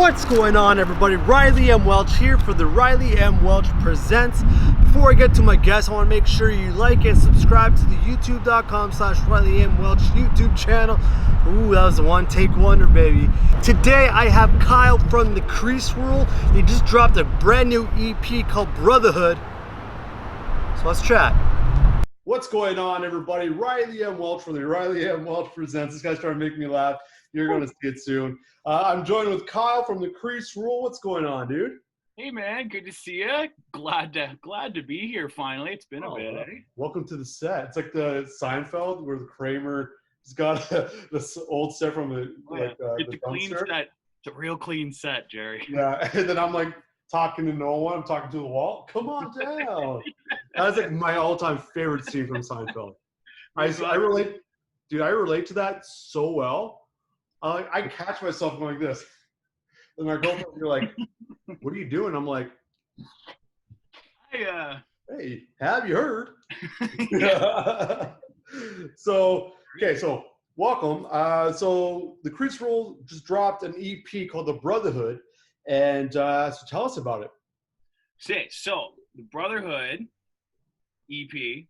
What's going on, everybody? Riley M Welch here for the Riley M Welch Presents. Before I get to my guest, I want to make sure you like and subscribe to the youtube.com/Riley M Welch YouTube channel. Ooh, that was a one-take wonder, baby. Today I have Kyle from the Crease Rule. He just dropped a brand new EP called Brotherhood. So let's chat. What's going on, everybody? Riley M Welch from the Riley M Welch Presents. This guy's trying to make me laugh. You're going to see it soon. I'm joined with Kyle from the Crease Rule. What's going on, dude? Hey, man. Good to see you. Glad to be here finally. It's been a bit, eh? Welcome to the set. It's like the Seinfeld where the Kramer has got this old set from the it's a clean set. It's a real clean set, Jerry. Yeah, and then I'm like talking to no one. I'm talking to the wall. Come on down. That's like my all-time favorite scene from Seinfeld. I relate, dude. I relate to that so well. I catch myself going like this. And my girlfriend will be like, what are you doing? I'm like, hey, have you heard? So welcome. So the Crease Rule just dropped an EP called The Brotherhood. And so tell us about it. So the Brotherhood EP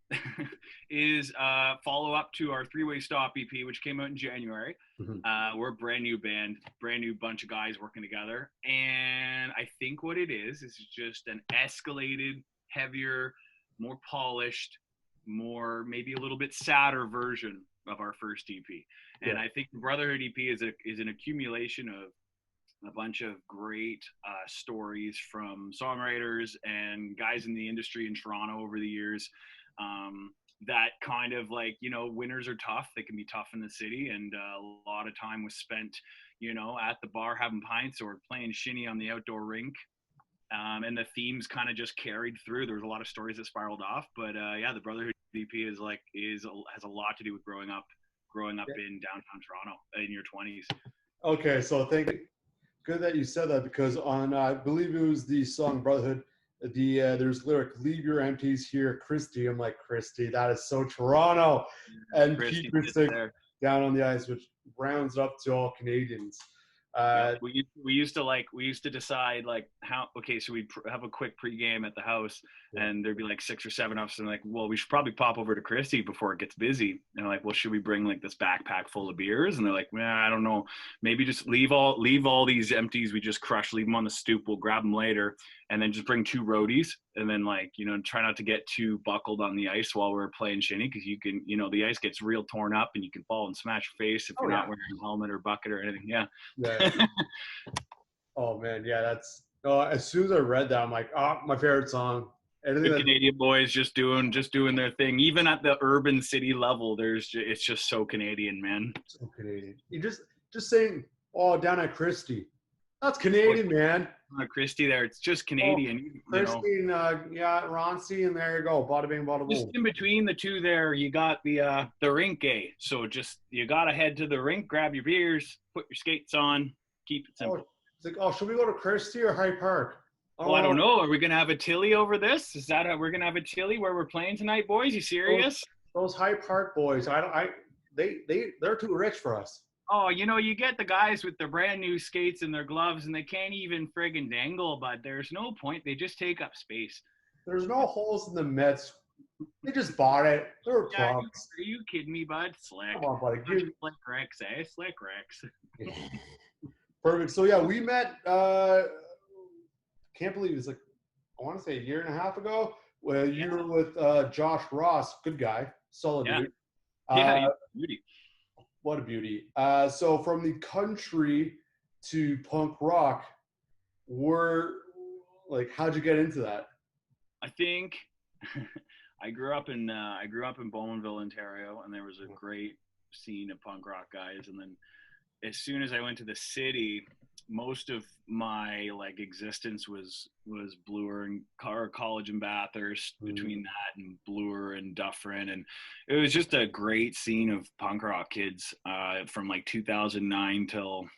is a follow-up to our Three-Way Stop EP, which came out in January. Mm-hmm. We're a brand new band, brand new bunch of guys working together. And I think what it is just an escalated, heavier, more polished, more maybe a little bit sadder version of our first EP. And I think the Brotherhood EP is an accumulation of a bunch of great stories from songwriters and guys in the industry in Toronto over the years. That kind of like, winters are tough. They can be tough in the city. And a lot of time was spent, at the bar having pints or playing shinny on the outdoor rink. And the themes kind of just carried through. There was a lot of stories that spiraled off. But the Brotherhood EP has a lot to do with growing up in downtown Toronto in your 20s. Okay, so good that you said that, because on I believe it was the song Brotherhood, there's lyric, leave your empties here, Christy. I'm like, Christy, that is so Toronto. And keep your stick down on the ice, which rounds up to all Canadians. We used to decide like so we'd have a quick pregame at the house, and there'd be like 6 or 7 of us, and like, well, we should probably pop over to Christie before it gets busy. And like, well, should we bring like this backpack full of beers? And they're like, I don't know, maybe just leave all these empties we just crushed, leave them on the stoop, we'll grab them later, and then just bring 2 roadies, and then like, try not to get too buckled on the ice while we're playing shinny, because you can, the ice gets real torn up and you can fall and smash your face if you're not wearing a helmet or bucket or anything. Yeah. Oh man, yeah, that's as soon as I read that, I'm like, my favorite song. The Canadian boys just doing their thing, even at the urban city level. It's just so Canadian, man. So Canadian. You just saying, down at Christie, that's Canadian, man. Christie, there, it's just Canadian. Christie and Roncy, and there you go, bada bing, bada boom. Just in between the two there, you got the rink, So just you gotta head to the rink, grab your beers, put your skates on, keep it simple. It's like, should we go to Christie or Hyde Park? Well, I don't know. Are we gonna have a Tilly over this? We're gonna have a Tilly where we're playing tonight, boys? You serious? Those Hyde Park boys, they're too rich for us. Oh, you get the guys with their brand new skates and their gloves, and they can't even friggin' dangle, but there's no point. They just take up space. There's no holes in the mitts. They just bought it. They're clubs. Are you kidding me, bud? Slick. Come on, buddy. Slick Rex, eh? Slick Rex. Perfect. So, we met, can't believe it's like, I want to say a year and a half ago, where you were with Josh Ross. Good guy. Solid dude. Yeah, beauty. What a beauty. So from the country to punk rock, how'd you get into that? I think I grew up in Bowmanville, Ontario, and there was a great scene of punk rock guys. And then as soon as I went to the city, most of my existence was Bloor and College and Bathurst, between that and Bloor and Dufferin, and it was just a great scene of punk rock kids from 2009 till,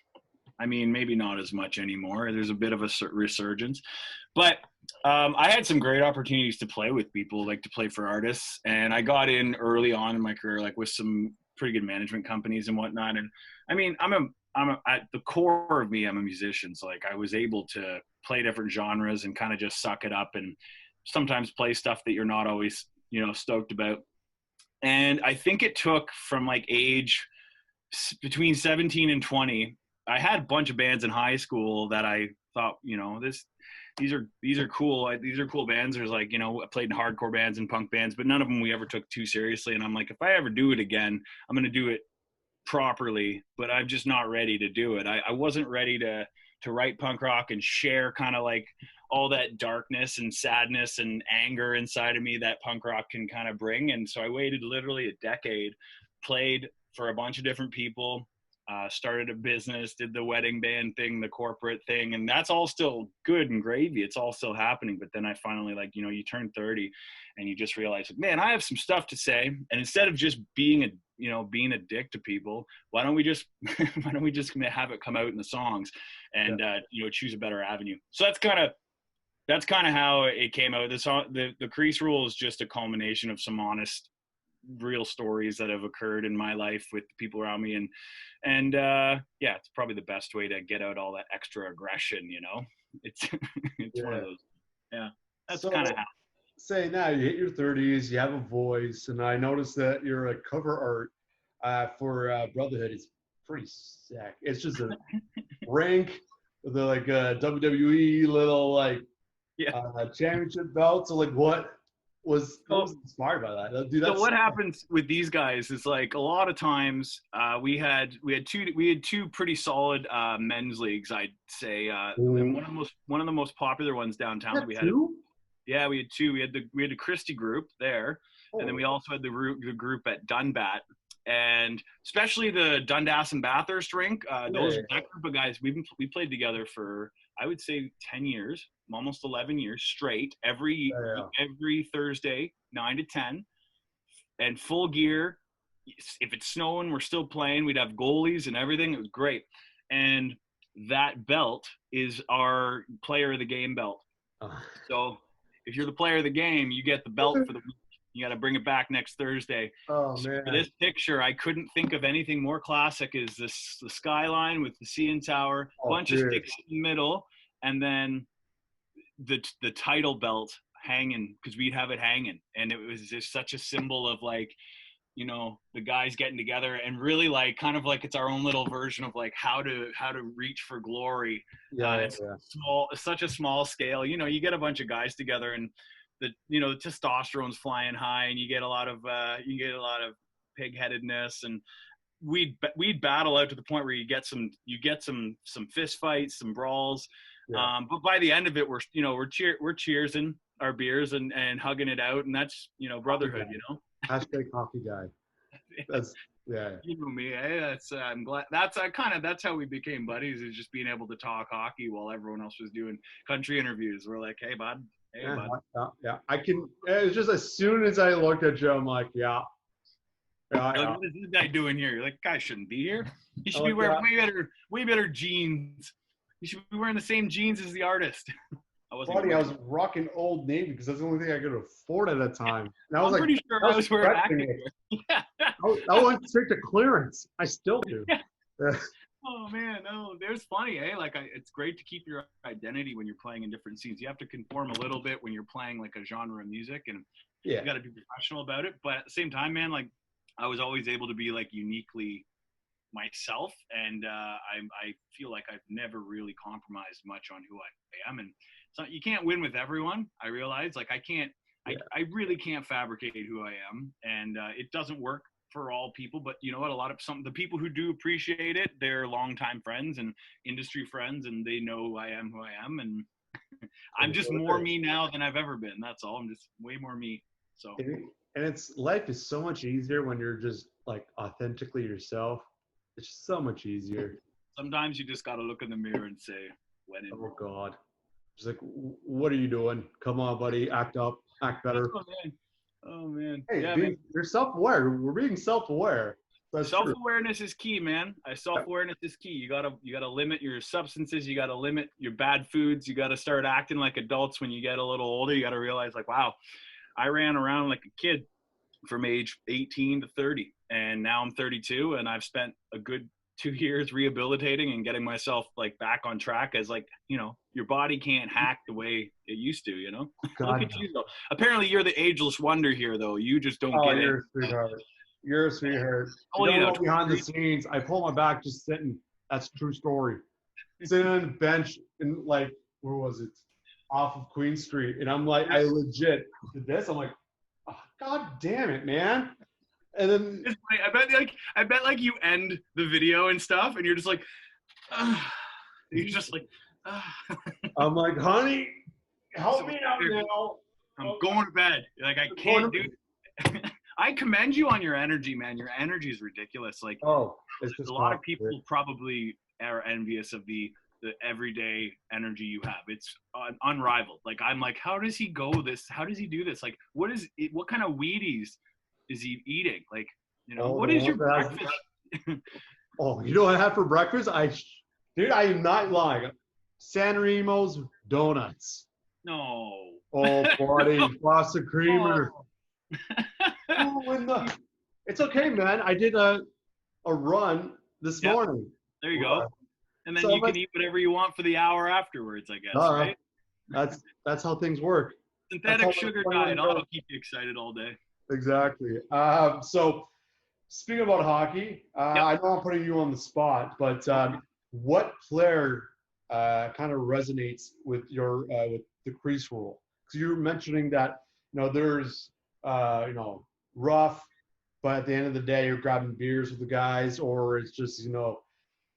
maybe not as much anymore. There's a bit of a resurgence, but I had some great opportunities to play with people, to play for artists, and I got in early on in my career, with some pretty good management companies and whatnot. And I'm at the core of me, I'm a musician. So like I was able to play different genres and kind of just suck it up and sometimes play stuff that you're not always, stoked about. And I think it took from like age between 17 and 20. I had a bunch of bands in high school that I thought, these are cool. These are cool bands. There's like, I played in hardcore bands and punk bands, but none of them we ever took too seriously. And I'm like, if I ever do it again, I'm going to do it properly, but I'm just not ready to do it. I wasn't ready to write punk rock and share kind of like all that darkness and sadness and anger inside of me that punk rock can kind of bring. And so I waited literally a decade, played for a bunch of different people, started a business, did the wedding band thing, the corporate thing, and that's all still good and gravy. It's all still happening. But then I finally, like, you turn 30 and you just realize, man, I have some stuff to say. And instead of just being a dick to people, why don't we just have it come out in the songs and choose a better avenue. So that's kind of how it came out. The Crease Rule is just a culmination of some honest, real stories that have occurred in my life with the people around me, and it's probably the best way to get out all that extra aggression. It's one of those. Yeah, that's kind of how. Say now you hit your 30s, you have a voice, and I noticed that your cover art for Brotherhood is pretty sick. It's just a rank with the like WWE little like championship belt. So like what was inspired by that? Dude, so what happens with these guys is like a lot of times we had two pretty solid men's leagues, I'd say, and one of the most popular ones downtown that we had. Yeah, we had two. We had the Christie group there, and then we also had the group at Dunbat, and especially the Dundas and Bathurst rink. That group of guys, we played together for, I would say, 10 years, almost 11 years straight, every Thursday, 9 to 10, and full gear. If it's snowing, we're still playing. We'd have goalies and everything. It was great. And that belt is our player of the game belt. So if you're the player of the game, you get the belt for the week. You got to bring it back next Thursday. Oh, so man. For this picture, I couldn't think of anything more classic. Is the skyline with the CN Tower, bunch of sticks in the middle, and then the title belt hanging, because we'd have it hanging, and it was just such a symbol of like, the guys getting together and really like kind of like it's our own little version of like how to reach for glory. It's such a small scale. You get a bunch of guys together and the testosterone's flying high, and you get a lot of pig-headedness, and we'd battle out to the point where you get some fist fights, some brawls. But by the end of it, we're cheersing our beers and hugging it out, and that's brotherhood. Hashtag hockey guy. That's You know me. That's I'm glad. That's how we became buddies. Is just being able to talk hockey while everyone else was doing country interviews. We're like, hey bud. I can. It's just as soon as I looked at you, I'm like, What is this guy doing here? You're like, guy shouldn't be here. He should be wearing way better jeans. You should be wearing the same jeans as the artist. I was rocking Old Navy because that's the only thing I could afford at the time. And I was pretty sure I was wearing acting. Yeah. I went straight to clearance. I still do. Yeah. Oh man, no, there's funny, eh? Like, it's great to keep your identity when you're playing in different scenes. You have to conform a little bit when you're playing like a genre of music, and you got to be professional about it. But at the same time, man, like, I was always able to be like uniquely myself, and I feel like I've never really compromised much on who I am. And so you can't win with everyone. I realize, like, I really can't fabricate who I am, and it doesn't work for all people. But you know what? The people who do appreciate it, they're longtime friends and industry friends, and they know I am who I am, and I'm just more me now than I've ever been. That's all. I'm just way more me. So. And life is so much easier when you're just like authentically yourself. It's just so much easier. Sometimes you just gotta look in the mirror and say, "When in?" Oh God. Just like, what are you doing? Come on, buddy. Act up. Act better. Oh man. Hey, yeah, you're self-aware. We're being self-aware. Self-awareness is key, man. Self-awareness is key. You gotta limit your substances. You gotta limit your bad foods. You gotta start acting like adults when you get a little older. You gotta realize, like, wow, I ran around like a kid from age 18 to 30, and now I'm 32, and I've spent a good 2 years rehabilitating and getting myself like back on track as like, you know, your body can't hack the way it used to, you know. Look at you though. Apparently you're the ageless wonder here though. You just don't get it. You're a sweetheart. You're a sweetheart. Oh, You you don't know, know behind the scenes. I pull my back just sitting. That's a true story. Sitting on the bench in like, where was it? Off of Queen Street. And I'm like, I legit did this. I'm like, oh, God damn it, man. And then I bet like you end the video and stuff and you're just like, you're just like, I'm like, honey, help me out now. I'm going to bed. Like I can't do it. I commend you on your energy, man. Your energy is ridiculous. Like, it's just a lot of people probably are envious of the everyday energy you have. It's unrivaled. Like, I'm like, how does he go this? How does he do this? Like, what kind of Wheaties is he eating? Like, you know, what is your breakfast? You know what I had for breakfast? Dude, I am not lying. San Remo's donuts. No. Oh, buddy, frosted creamer. Oh. It's okay, man. I did a run this morning. There you go. And then you can eat whatever you want for the hour afterwards, I guess, right? That's how things work. Synthetic sugar diet. I'll keep you excited all day. Exactly. So speaking about hockey, I know I'm putting you on the spot, but what player kind of resonates with your with the Crease Rule? Because you were mentioning that there's rough, but at the end of the day, you're grabbing beers with the guys, or it's just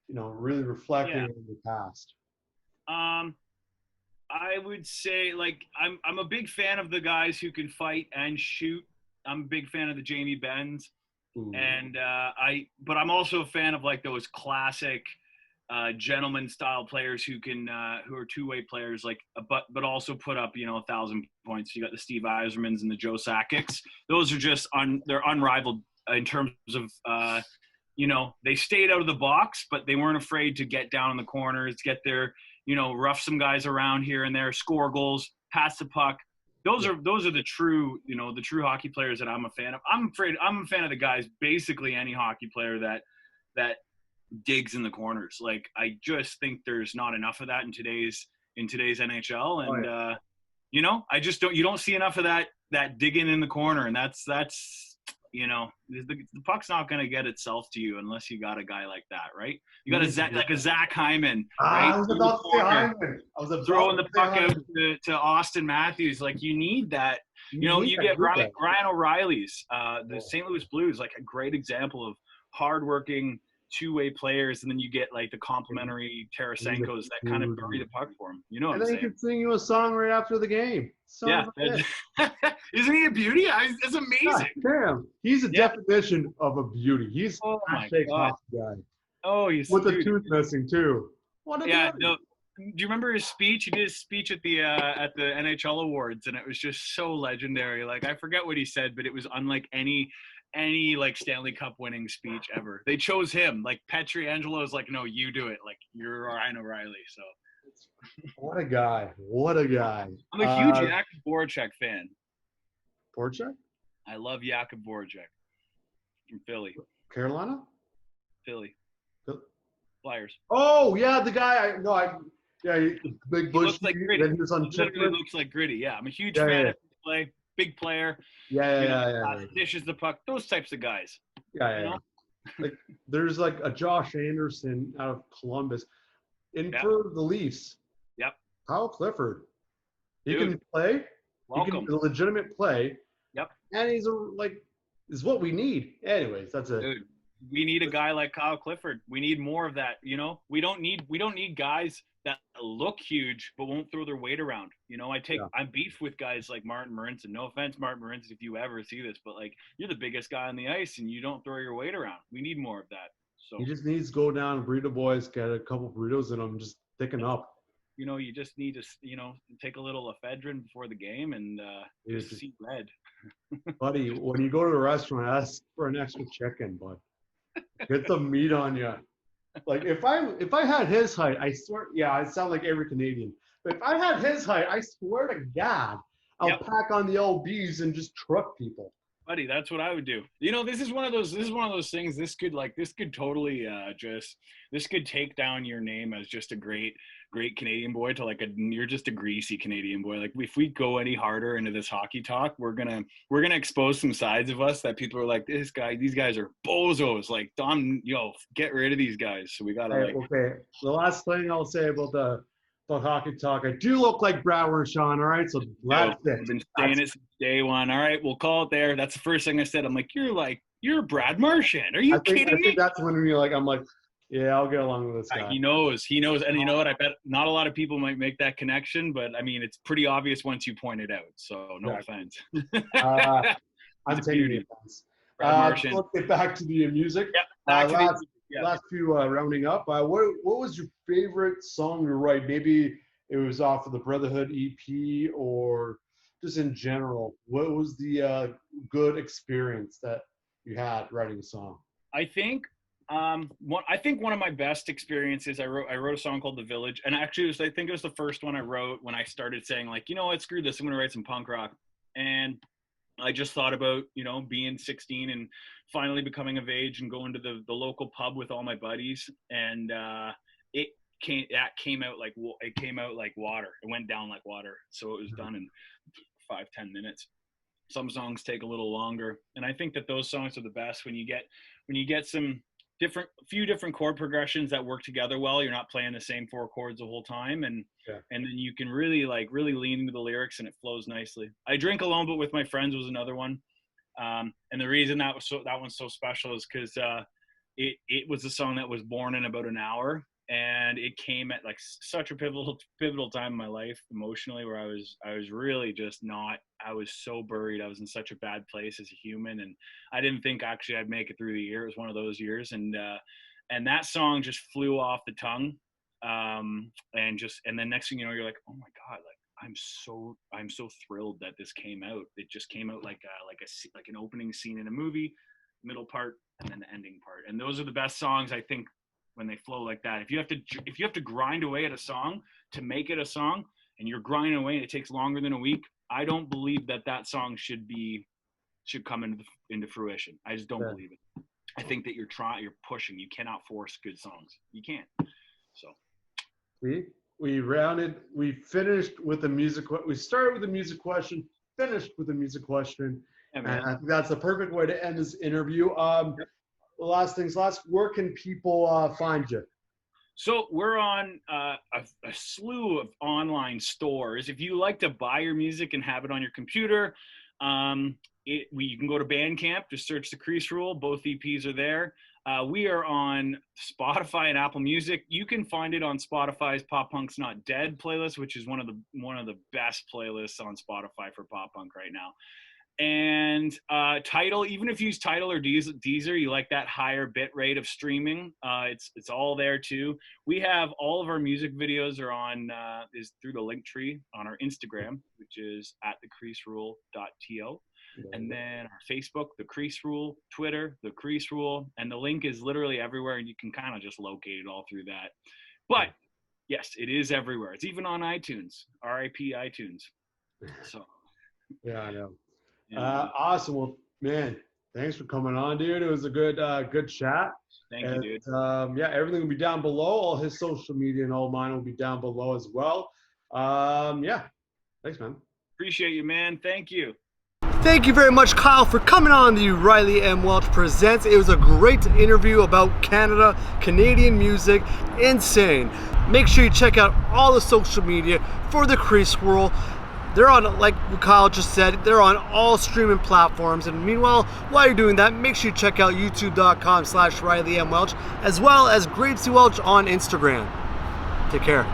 really reflecting on the past. I would say like I'm a big fan of the guys who can fight and shoot. I'm a big fan of the Jamie Benns, and but I'm also a fan of like those classic gentleman style players who are two-way players, like but also put up 1,000 points. You got the Steve Yzermans and the Joe Sakic's. Those are just they're unrivaled in terms of they stayed out of the box, but they weren't afraid to get down in the corners, get their rough some guys around here and there, score goals, pass the puck. Those are the true the true hockey players that I'm a fan of. I'm a fan of the guys, basically any hockey player that digs in the corners. Like, I just think there's not enough of that in today's NHL, and you don't see enough of that digging in the corner, and that's the puck's not going to get itself to you unless you got a guy like that, right? You got a Zach Hyman, right? I was about to say Hyman. I was throwing the puck out to Austin Matthews. Like, you need that. You get Ryan O'Reilly's, the St. Louis Blues, like a great example of hardworking two-way players, and then you get like the complimentary Tarasenko's that kind of bury the puck for him. You know what I'm saying? And then he can sing you a song right after the game. Isn't he a beauty? It's amazing. Damn, he's a definition of a beauty. He's a fake hockey guy. Oh, he's with a tooth missing too. What a guy. No, do you remember his speech? He did his speech at the NHL awards, and it was just so legendary. Like, I forget what he said, but it was unlike any like Stanley Cup winning speech ever. They chose him. Like, Pietrangelo is like, no, you do it. Like, you're Ryan O'Reilly. So what a guy. What a guy. I'm a huge Jakub Voracek fan. Voracek? I love Jakub Voracek from Philly. Carolina? Philly. Flyers. Oh yeah, the guy. Big bush. Looks like Gritty. Then he was on literally looks like Gritty. Yeah, I'm a huge fan of his play. Big player. Dishes the puck. Those types of guys. Yeah. Like, there's like a Josh Anderson out of Columbus, for the Leafs. Yep. Kyle Clifford. He can play. Welcome. He can legitimate play. Yep. And he's is what we need. Anyways, that's it. Dude, we need a guy like Kyle Clifford. We need more of that. We don't need guys that look huge but won't throw their weight around. I'm beef with guys like Martin Marincin. No offense, Martin Marincin, if you ever see this, but like, you're the biggest guy on the ice and you don't throw your weight around. We need more of that. So he just needs to go down, burrito boys, get a couple burritos in them, just thicken up. You just need to take a little ephedrine before the game and just see red. Buddy, when you go to a restaurant, ask for an extra chicken, bud. Get some meat on you. Like, if I had his height, I swear, I sound like every Canadian. But if I had his height, I swear to God, I'll pack on the LBs and just truck people. Buddy, that's what I would do. You know, this is one of those things. This could totally this could take down your name as just a great Canadian boy to you're just a greasy Canadian boy. Like, if we go any harder into this hockey talk, we're gonna expose some sides of us that people are like, these guys are bozos. Like, Dom, get rid of these guys. So we gotta okay. The last thing I'll say about the hockey talk, I do look like Brad Sean, all right? So that's it. I've been saying it since day one. All right, we'll call it there. That's the first thing I said. I'm like, you're Brad Marchand. Are you kidding me? I think that's when I'm like, yeah, I'll get along with this guy. He knows. And you know what? I bet not a lot of people might make that connection, but I mean, it's pretty obvious once you point it out. So no offense. I'm taking the offense. Let's get back to the music. Yeah, last few rounding up. What was your favorite song to write? Maybe it was off of the Brotherhood EP, or just in general. What was the good experience that you had writing a song? I think one of my best experiences, I wrote a song called The Village, and actually I think it was the first one I wrote when I started saying, like, you know what, screw this, I'm gonna write some punk rock. And I just thought about, being 16 and finally becoming of age and going to the local pub with all my buddies. And it came out like water. It went down like water. So it was done in 5-10 minutes. Some songs take a little longer. And I think that those songs are the best when you get some few different chord progressions that work together well. You're not playing the same 4 chords the whole time, and then you can really lean into the lyrics, and it flows nicely. I Drink Alone But With My Friends was another one, and the reason that one's so special is because it was a song that was born in about an hour, and it came at like such a pivotal time in my life emotionally, where I was really just not. I was so buried. I was in such a bad place as a human, and I didn't think actually I'd make it through the year. It was one of those years, and that song just flew off the tongue, and then next thing you know, you're like, oh my god, like I'm so thrilled that this came out. It just came out like an opening scene in a movie, middle part, and then the ending part. And those are the best songs, I think, when they flow like that. If you have to grind away at a song to make it a song, and you're grinding away and it takes longer than a week, I don't believe that song should come into fruition. I just don't believe it. I think that you're pushing. You cannot force good songs. You can't. So we finished with the music. We started with the music question, finished with the music question. And I think that's the perfect way to end this interview. Last things last, where can people find you? So we're on a slew of online stores. If you like to buy your music and have it on your computer, you can go to Bandcamp, just search the Crease Rule. Both EPs are there. We are on Spotify and Apple Music. You can find it on Spotify's Pop Punk's Not Dead playlist, which is one of the best playlists on Spotify for pop punk right now. And Tidal, even if you use Tidal or Deezer, you like that higher bit rate of streaming, it's all there too. We have all of our music videos are on is through the link tree on our Instagram, which is @thecreaserule.to, and then our Facebook, The Crease Rule, Twitter, The Crease Rule, and the link is literally everywhere, and you can kind of just locate it all through that. But yes, it is everywhere. It's even on iTunes, RIP iTunes. So yeah, I know. Awesome. Well, man, thanks for coming on, dude. It was a good chat. Thank you, dude. Everything will be down below. All his social media and all mine will be down below as well. Thanks, man. Appreciate you, man. Thank you. Thank you very much, Kyle, for coming on the Riley M Welch Presents. It was a great interview about Canada, Canadian music, insane. Make sure you check out all the social media for the Crease Rule. They're on, like Kyle just said, they're on all streaming platforms. And meanwhile, while you're doing that, make sure you check out youtube.com/Riley M Welch, as well as Grapesy Welch on Instagram. Take care.